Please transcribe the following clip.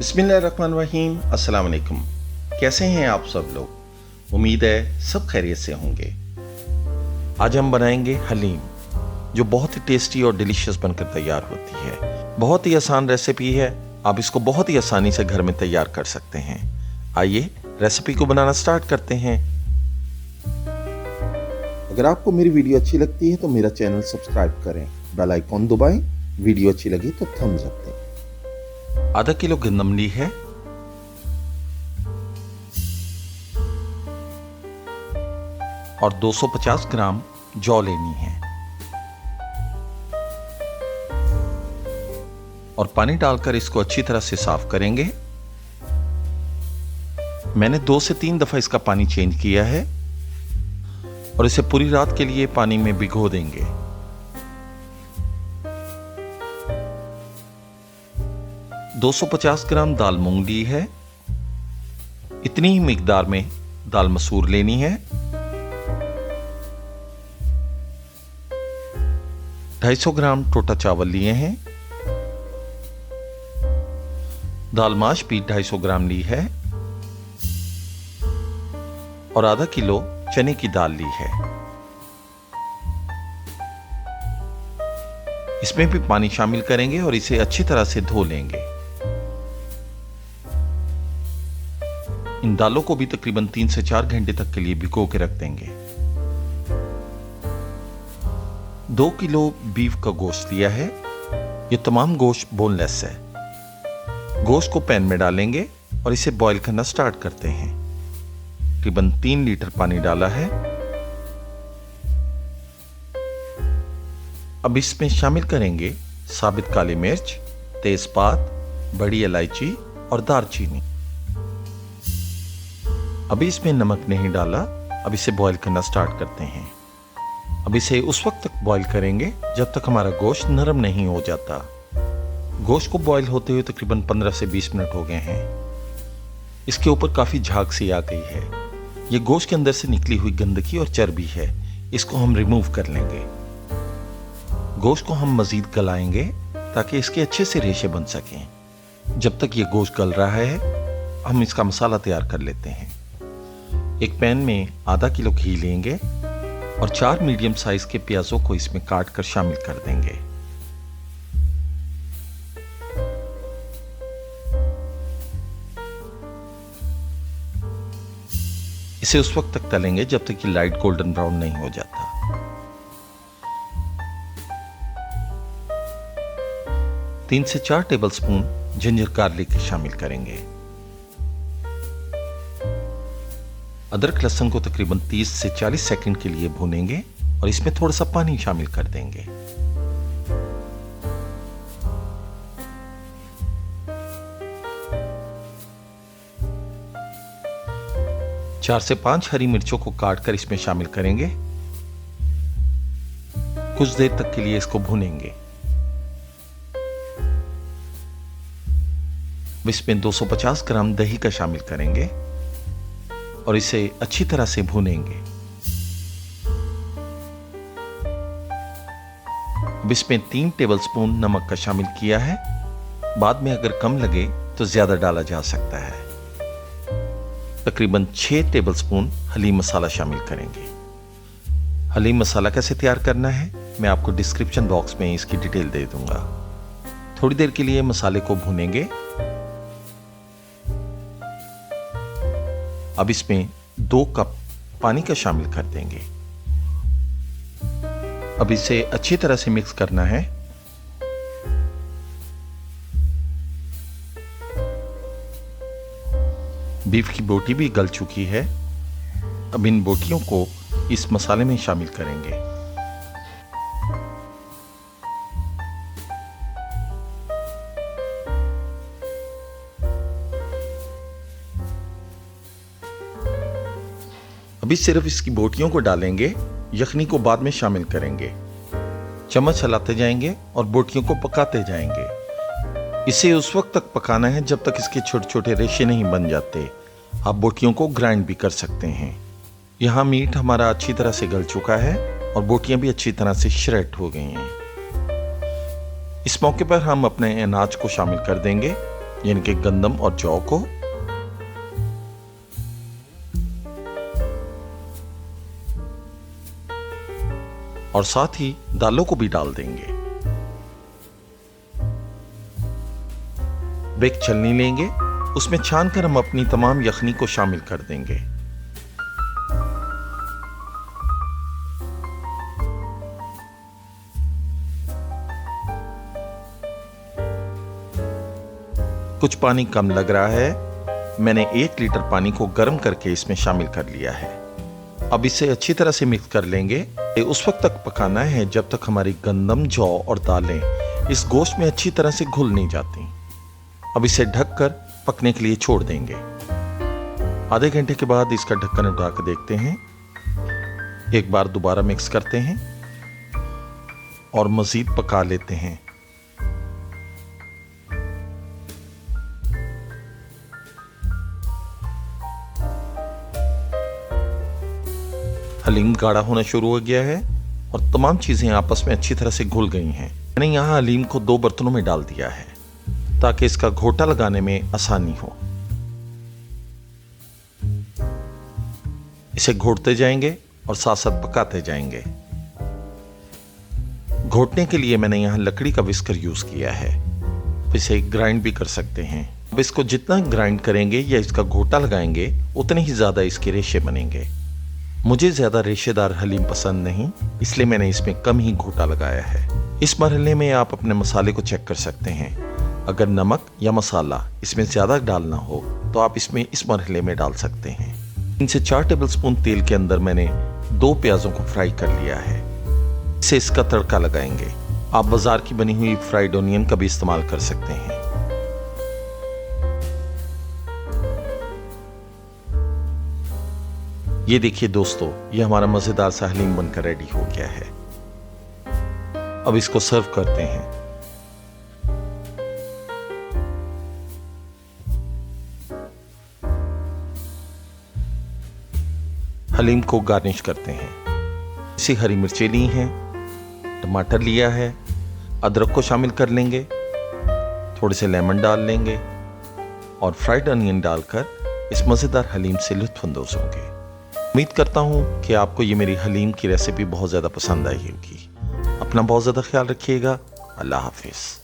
बिस्मिल्लाहिर्रहमानिर्रहीम। अस्सलाम वालेकुम। कैसे हैं आप सब लोग? उम्मीद है सब खैरियत से होंगे। आज हम बनाएंगे हलीम, जो बहुत ही टेस्टी और डिलीशियस बनकर तैयार होती है। बहुत ही आसान रेसिपी है, आप इसको बहुत ही आसानी से घर में तैयार कर सकते हैं। आइए रेसिपी को बनाना स्टार्ट करते हैं। अगर आपको मेरी वीडियो अच्छी लगती है तो मेरा चैनल सब्सक्राइब करें, बेल आइकॉन दबाएं। वीडियो अच्छी लगी तो थम्स अप दें। आधा किलो गंदम ली है, और 250 ग्राम जौ लेनी है, और पानी डालकर इसको अच्छी तरह से साफ करेंगे। मैंने 2 से 3 दफा इसका पानी चेंज किया है, और इसे पूरी रात के लिए पानी में भिगो देंगे। दो 250 ग्राम दाल मूंग ली है, इतनी ही मिकदार में दाल मसूर लेनी है। 250 ग्राम टोटा चावल लिए हैं। दाल माश भी 250 ग्राम ली है, और आधा किलो चने की दाल ली है। इसमें भी पानी शामिल करेंगे और इसे अच्छी तरह से धो लेंगे। इन दालों को भी तकरीबन 3 से 4 घंटे तक के लिए भिगो के रख देंगे। 2 किलो बीफ का गोश्त लिया है। ये तमाम गोश्त बोनलेस है। गोश्त को पैन में डालेंगे और इसे बॉईल करना स्टार्ट करते हैं। तकरीबन 3 लीटर पानी डाला है। अब इसमें शामिल करेंगे साबित काली मिर्च, तेजपात, बड़ी इलायची और दालचीनी। अभी इसमें नमक नहीं डाला। अब इसे बॉईल करना स्टार्ट करते हैं। अब इसे उस वक्त तक बॉईल करेंगे जब तक हमारा गोश्त नरम नहीं हो जाता। गोश्त को बॉईल होते हुए तकरीबन 15 से 20 मिनट हो गए हैं। इसके ऊपर काफी झाग सी आ गई है। ये गोश्त के अंदर से निकली हुई गंदगी और चर्बी है, इसको हम रिमूव कर लेंगे। गोश्त को हम मजीद गलाएंगे ताकि इसके अच्छे से रेशे बन सकें। जब तक ये गोश्त गल रहा है, हम इसका मसाला तैयार कर लेते हैं। एक पैन में आधा किलो घी लेंगे और 4 मीडियम साइज के प्याजों को इसमें काट कर शामिल कर देंगे। इसे उस वक्त तक तलेंगे जब तक कि लाइट गोल्डन ब्राउन नहीं हो जाता। तीन से 4 टेबलस्पून जिंजर गार्लिक शामिल करेंगे। अदरक लहसुन को तकरीबन 30 से 40 सेकंड के लिए भूनेंगे और इसमें थोड़ा सा पानी शामिल कर देंगे। चार से 5 हरी मिर्चों को काटकर इसमें शामिल करेंगे। कुछ देर तक के लिए इसको भूनेंगे। इसमें 250 ग्राम दही का शामिल करेंगे और इसे अच्छी तरह से भूनेंगे। अब इसमें 3 टेबलस्पून नमक का शामिल किया है। बाद में अगर कम लगे तो ज्यादा डाला जा सकता है। तकरीबन 6 टेबलस्पून हलीम मसाला शामिल करेंगे। हलीम मसाला कैसे तैयार करना है मैं आपको डिस्क्रिप्शन बॉक्स में इसकी डिटेल दे दूंगा। थोड़ी देर के लिए मसाले को भूनेंगे। अब इसमें 2 कप पानी का शामिल कर देंगे। अब इसे अच्छी तरह से मिक्स करना है। बीफ की बोटी भी गल चुकी है। अब इन बोटियों को इस मसाले में शामिल करेंगे। अभी सिर्फ इसकी बोटियों को डालेंगे, यखनी को बाद में शामिल करेंगे। चम्मच हिलाते जाएंगे और बोटियों को पकाते जाएंगे। इसे उस वक्त तक पकाना है जब तक इसके छोटे छोटे रेशे नहीं बन जाते। आप बोटियों को ग्राइंड भी कर सकते हैं। यहाँ मीट हमारा अच्छी तरह से गल चुका है और बोटियां भी अच्छी तरह से श्रेड हो गई हैं। इस मौके पर हम अपने अनाज को शामिल कर देंगे। यानी कि गंदम और जौ को। और साथ ही दालों को भी डाल देंगे। अब एक छलनी लेंगे, उसमें छानकर हम अपनी तमाम यखनी को शामिल कर देंगे। कुछ पानी कम लग रहा है, मैंने 1 लीटर पानी को गर्म करके इसमें शामिल कर लिया है। अब इसे अच्छी तरह से मिक्स कर लेंगे। ये उस वक्त तक पकाना है जब तक हमारी गंदम, जौ और दालें इस गोश्त में अच्छी तरह से घुल नहीं जाती। अब इसे ढककर पकने के लिए छोड़ देंगे। आधे घंटे के बाद इसका ढक्कन उठाकर देखते हैं। एक बार दोबारा मिक्स करते हैं और मजीद पका लेते हैं। हलीम गाढ़ा होना शुरू हो गया है और तमाम चीजें आपस में अच्छी तरह से घुल गई हैं। मैंने यहाँ हलीम को 2 बर्तनों में डाल दिया है ताकि इसका घोटा लगाने में आसानी हो। इसे घोटते जाएंगे और साथ साथ पकाते जाएंगे। घोटने के लिए मैंने यहाँ लकड़ी का विस्कर यूज किया है। इसे ग्राइंड भी कर सकते हैं। अब इसको जितना ग्राइंड करेंगे या इसका घोटा लगाएंगे उतने ही ज्यादा इसके रेशे बनेंगे। मुझे ज्यादा रेशेदार हलीम पसंद नहीं, इसलिए मैंने इसमें कम ही घोटा लगाया है। इस मरहले में आप अपने मसाले को चेक कर सकते हैं। अगर नमक या मसाला इसमें ज्यादा डालना हो तो आप इसमें इस मरहले में डाल सकते हैं। 3 से 4 टेबलस्पून तेल के अंदर मैंने 2 प्याजों को फ्राई कर लिया है। इसे इसका तड़का लगाएंगे। आप बाजार की बनी हुई फ्राइड ऑनियन का भी इस्तेमाल कर सकते हैं। ये देखिए दोस्तों, ये हमारा मजेदार सा हलीम बनकर रेडी हो गया है। अब इसको सर्व करते हैं। हलीम को गार्निश करते हैं। इसी हरी मिर्चें ली हैं, टमाटर लिया है, अदरक को शामिल कर लेंगे, थोड़े से लेमन डाल लेंगे और फ्राइड अनियन डालकर इस मजेदार हलीम से लुत्फानंदोज होंगे। उम्मीद करता हूँ कि आपको ये मेरी हलीम की रेसिपी बहुत ज़्यादा पसंद आई होगी। अपना बहुत ज़्यादा ख्याल रखिएगा। अल्लाह हाफिज़।